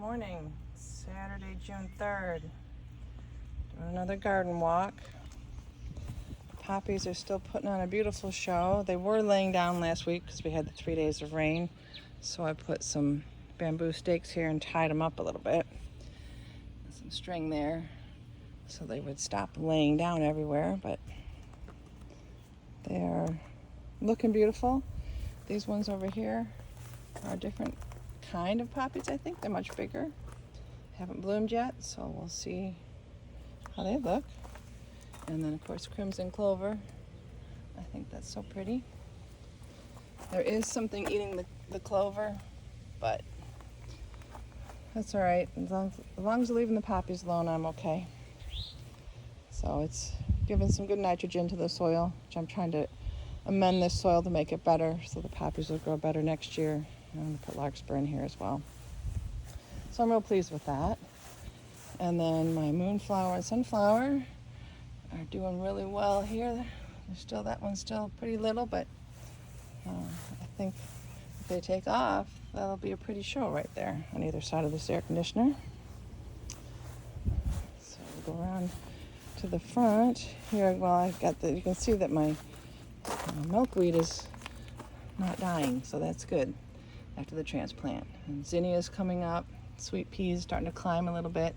morning, Saturday, June 3rd. Doing another garden walk. Poppies are still putting on a beautiful show. They were laying down last week because we had the 3 days of rain. So I put some bamboo stakes here and tied them up a little bit. Some string there so they would stop laying down everywhere. But they are looking beautiful. These ones over here are a different kind of poppies, I think. They're much bigger. Haven't bloomed yet, so we'll see how they look. And then, of course, crimson clover. I think that's so pretty. There is something eating the clover, but that's all right. As long as you're leaving the poppies alone, I'm okay. So it's giving some good nitrogen to the soil, which I'm trying to amend this soil to make it better so the poppies will grow better next year. I'm going to put larkspur in here as well. So I'm real pleased with that. And then my moonflower and sunflower are doing really well here. That one's still pretty little, but I think if they take off, that'll be a pretty show right there on either side of this air conditioner. So we'll go around to the front here. Well, I've got you can see that my milkweed is not dying, so that's good after the transplant. And zinnia's coming up, sweet peas starting to climb a little bit,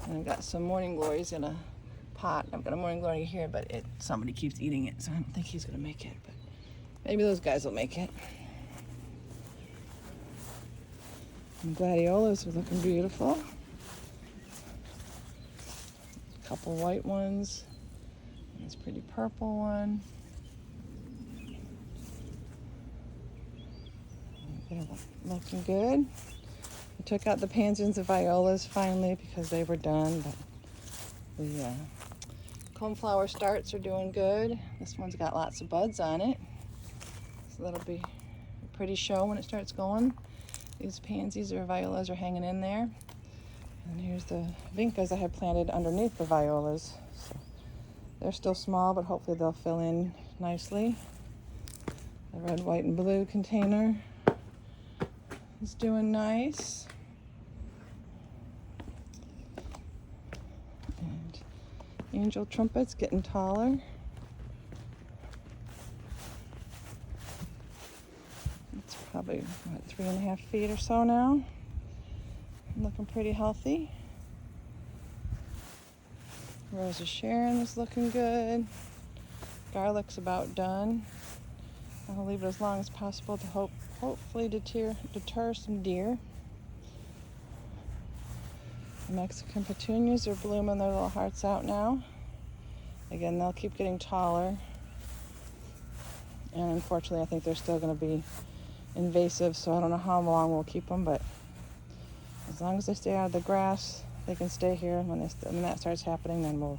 and I've got some morning glories in a pot. I've got a morning glory here, but somebody keeps eating it, so I don't think he's gonna make it, but maybe those guys will make it. And gladiolas are looking beautiful. A couple white ones, and this pretty purple one. They're looking good. I took out the pansies and violas finally because they were done, but the coneflower starts are doing good. This one's got lots of buds on it, so that'll be a pretty show when it starts going. These pansies or violas are hanging in there. And here's the vincas I had planted underneath the violas. So they're still small, but hopefully they'll fill in nicely. The red, white, and blue container is doing nice. And angel trumpet's getting taller. It's probably, 3.5 feet or so now. Looking pretty healthy. Rose of Sharon is looking good. Garlic's about done. I'll leave it as long as possible to hopefully deter some deer. The Mexican petunias are blooming their little hearts out now. Again, they'll keep getting taller. And unfortunately, I think they're still going to be invasive, so I don't know how long we'll keep them, but as long as they stay out of the grass, they can stay here. When that starts happening, then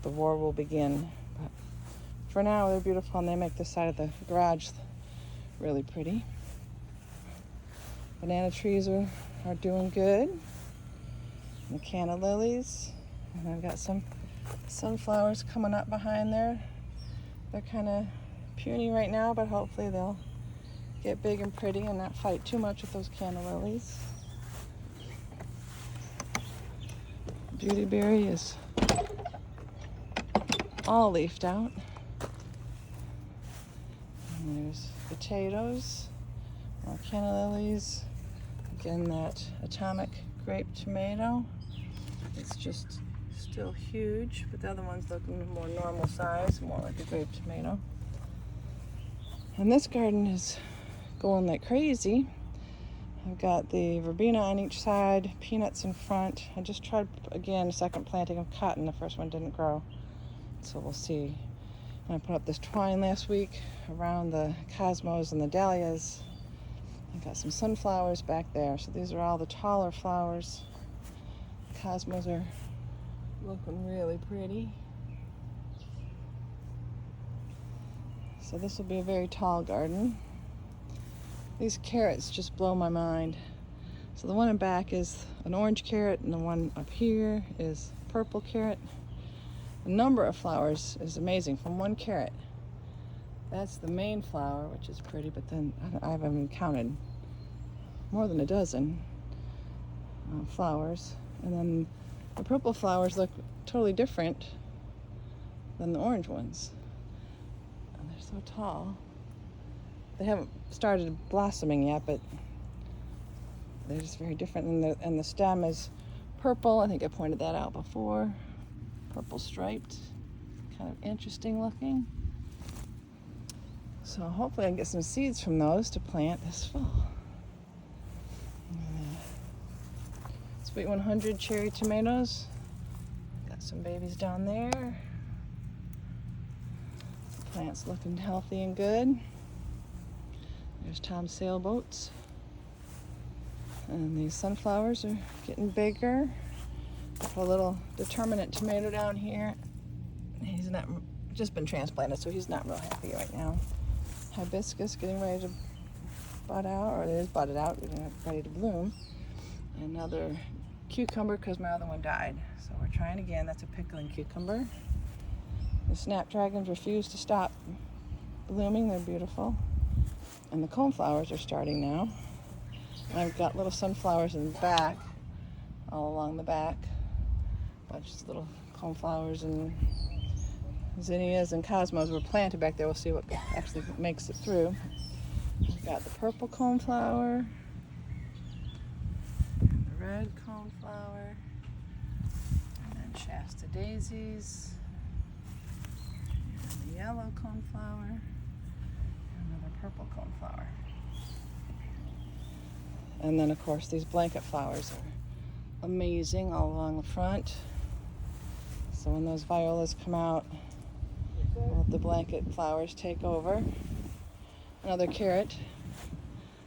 the war will begin. But for now, they're beautiful, and they make this side of the garage really pretty. Banana trees are doing good. And the canna lilies. And I've got some sunflowers coming up behind there. They're kind of puny right now, but hopefully they'll get big and pretty and not fight too much with those canna lilies. Beautyberry is all leafed out. And there's potatoes, more canna lilies. Again, that atomic grape tomato. It's just still huge, but the other one's looking more normal size, more like a grape tomato. And this garden is going like crazy. I've got the verbena on each side, peanuts in front. I just tried, again, a second planting of cotton. The first one didn't grow, so we'll see. And I put up this twine last week around the cosmos and the dahlias. I've got some sunflowers back there, so these are all the taller flowers. The cosmos are looking really pretty. So this will be a very tall garden. These carrots just blow my mind. So the one in back is an orange carrot, and the one up here is purple carrot. The number of flowers is amazing from one carrot. That's the main flower, which is pretty, but then I haven't counted more than a dozen. flowers. And then the purple flowers look totally different than the orange ones. And they're so tall. They haven't started blossoming yet, but they're just very different. And the stem is purple. I think I pointed that out before. Purple striped. Kind of interesting looking. So hopefully I can get some seeds from those to plant this fall. Sweet 100 cherry tomatoes. Got some babies down there. The plant's looking healthy and good. There's Tom's sailboats. And these sunflowers are getting bigger. Got a little determinate tomato down here. He's not just been transplanted, so he's not real happy right now. Hibiscus getting ready to bud out, or it is budded out, ready to bloom. Another cucumber because my other one died. So we're trying again. That's a pickling cucumber. The snapdragons refuse to stop blooming. They're beautiful. And the coneflowers are starting now. And I've got little sunflowers in the back, all along the back. A bunch of little coneflowers and zinnias and cosmos were planted back there. We'll see what actually makes it through. We've got the purple coneflower. Red coneflower, and then Shasta daisies, and the yellow coneflower, and another purple coneflower. And then of course these blanket flowers are amazing all along the front. So when those violas come out, we'll let the blanket flowers take over. Another carrot,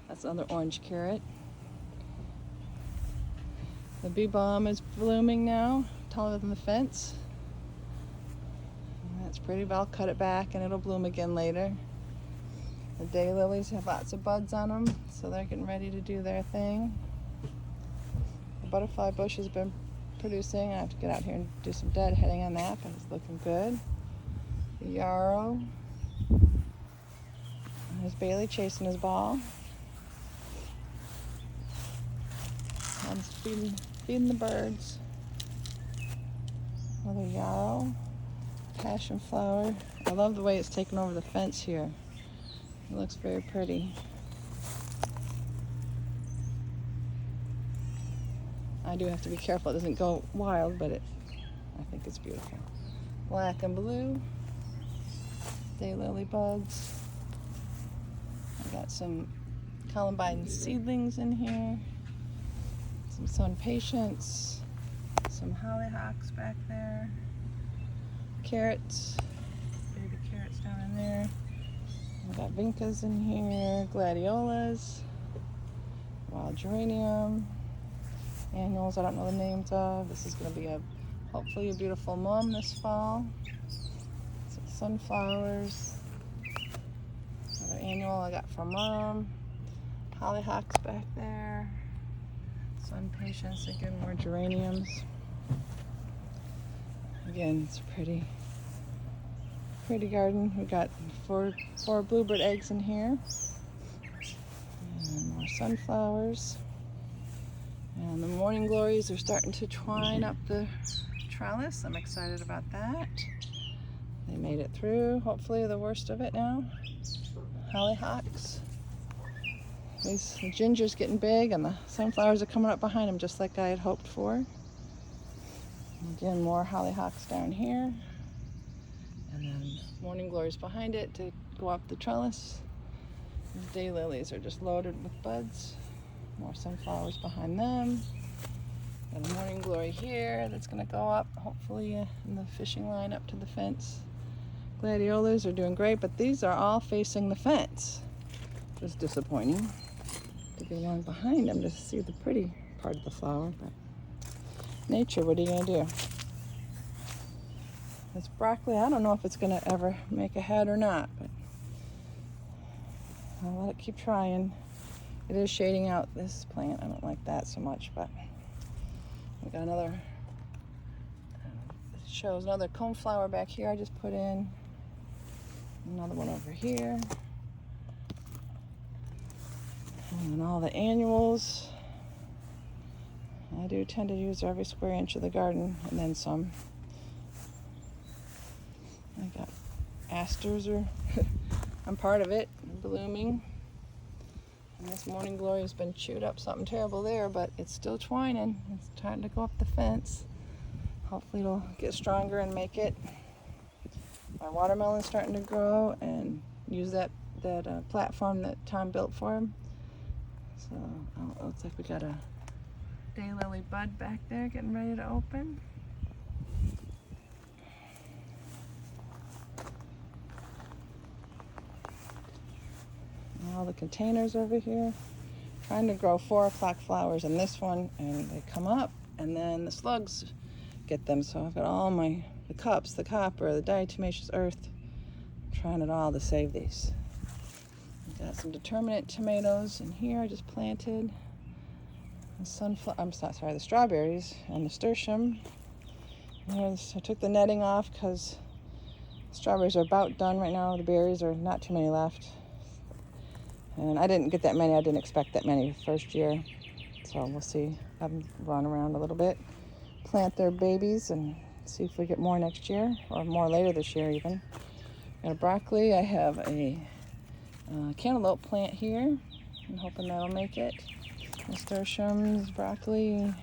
that's another orange carrot. The bee balm is blooming now, taller than the fence. And that's pretty, but I'll cut it back and it'll bloom again later. The daylilies have lots of buds on them, so they're getting ready to do their thing. The butterfly bush has been producing. I have to get out here and do some deadheading on that, but it's looking good. The yarrow. There's Bailey chasing his ball. One's feeding the birds. Another yarrow, passion flower. I love the way it's taken over the fence here. It looks very pretty. I do have to be careful it doesn't go wild, but I think it's beautiful. Black and blue, daylily buds. I got some columbine seedlings in here. Some sun patience, some hollyhocks back there, carrots, baby carrots down in there. We've got vincas in here, gladiolas, wild geranium, annuals I don't know the names of. This is going to be hopefully a beautiful mum this fall. Some sunflowers, another annual I got from Mom, hollyhocks back there. Sun patience, again, more geraniums. Again, it's a pretty garden. We got four bluebird eggs in here. And more sunflowers. And the morning glories are starting to twine up the trellis. I'm excited about that. They made it through, hopefully the worst of it now. Hollyhocks. The ginger's getting big and the sunflowers are coming up behind them just like I had hoped for. Again, more hollyhocks down here. And then morning glories behind it to go up the trellis. The daylilies are just loaded with buds. More sunflowers behind them. Got a morning glory here that's going to go up, hopefully in the fishing line up to the fence. Gladiolas are doing great, but these are all facing the fence, which is disappointing. To get along behind them to see the pretty part of the flower, but nature, what are you gonna do? This broccoli, I don't know if it's gonna ever make a head or not, but I'll let it keep trying. It is shading out this plant. I don't like that so much, but we got another, it shows another coneflower back here I just put in. Another one over here. And all the annuals. I do tend to use every square inch of the garden and then some. I got asters I'm part of it, blooming. And this morning glory has been chewed up something terrible there, but it's still twining. It's trying to go up the fence. Hopefully it'll get stronger and make it. My watermelon's starting to grow and use that platform that Tom built for him. So it looks like we got a daylily bud back there getting ready to open. And all the containers over here. Trying to grow 4 o'clock flowers in this one, and they come up and then the slugs get them. So I've got all the cups, the copper, the diatomaceous earth. I'm trying it all to save these. I've got some determinate tomatoes in here I just planted. The the strawberries and nasturtium. I took the netting off because strawberries are about done right now. The berries are not too many left. And I didn't get that many. I didn't expect that many first year. So we'll see. Have them run around a little bit, plant their babies, and see if we get more next year or more later this year even. Got a broccoli. I have a cantaloupe plant here. I'm hoping that'll make it. Nasturtiums, broccoli,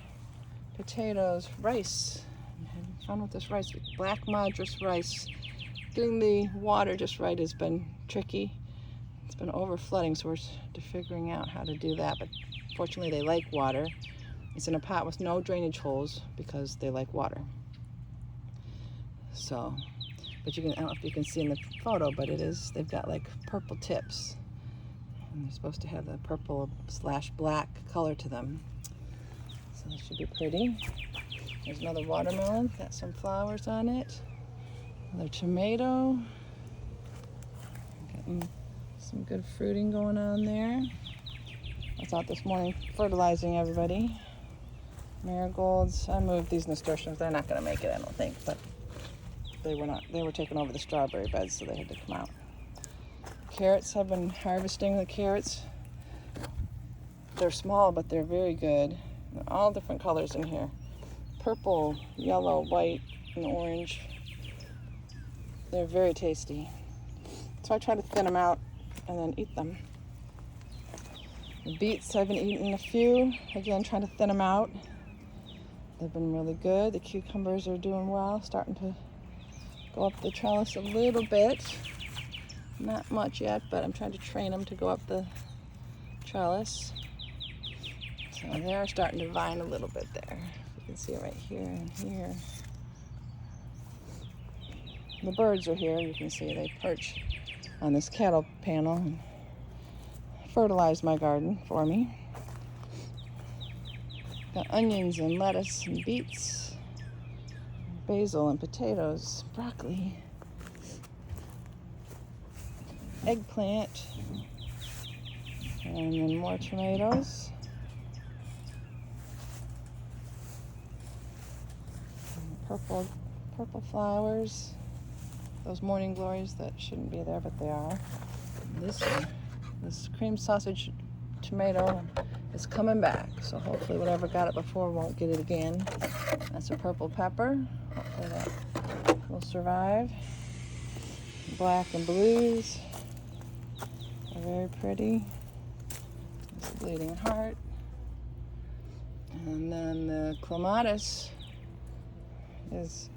potatoes, rice. I'm having fun with this rice. Black Madras rice. Getting the water just right has been tricky. It's been over flooding, so we're figuring out how to do that. But fortunately, they like water. It's in a pot with no drainage holes because they like water. So, but I don't know if you can see in the photo, but they've got like purple tips. And they're supposed to have the purple/black color to them. So that should be pretty. There's another watermelon, got some flowers on it. Another tomato. Getting some good fruiting going on there. I was out this morning fertilizing everybody. Marigolds. I moved these nasturtiums. They're not going to make it, I don't think, but they were taking over the strawberry beds, so they had to come out. Carrots, I've been harvesting the carrots. They're small, but they're very good. All different colors in here. Purple, yellow, white, and orange. They're very tasty. So I try to thin them out and then eat them. The beets, I've been eating a few. Again, trying to thin them out. They've been really good. The cucumbers are doing well, starting to go up the trellis a little bit. Not much yet, but I'm trying to train them to go up the trellis. So they are starting to vine a little bit there. You can see it right here and here. The birds are here. You can see they perch on this cattle panel and fertilize my garden for me. Got onions and lettuce and beets, basil and potatoes, broccoli, eggplant, and then more tomatoes. And purple flowers. Those morning glories that shouldn't be there, but they are. This cream sausage tomato is coming back, so hopefully whatever got it before won't get it again. That's a purple pepper. Hopefully that will survive. Black and blues are very pretty. It's a bleeding heart. And then the clematis is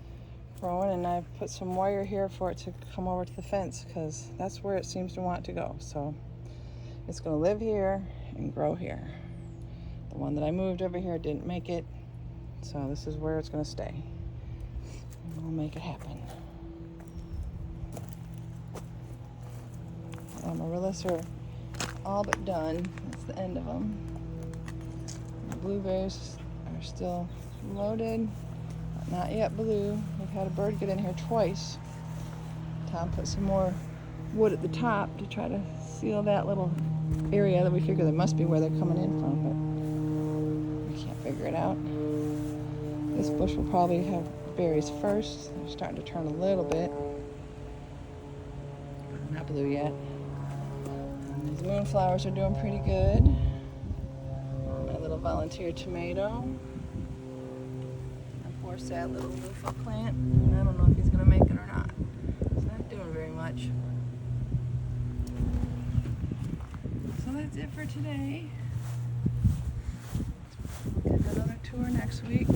growing, and I've put some wire here for it to come over to the fence because that's where it seems to want to go. So it's going to live here and grow here. The one that I moved over here didn't make it, so this is where it's going to stay. And we'll make it happen. Amaryllis are all but done. That's the end of them. The blueberries are still loaded. Not yet blue. We've had a bird get in here twice. Tom put some more wood at the top to try to seal that little area that we figure that must be where they're coming in from, but we can't figure it out. This bush will probably have berries first. They're starting to turn a little bit. Not blue yet. And these moonflowers are doing pretty good. My little volunteer tomato. poor sad little loofah plant. I don't know if he's gonna make it or not. He's not doing very much. So that's it for today. We'll get another tour next week.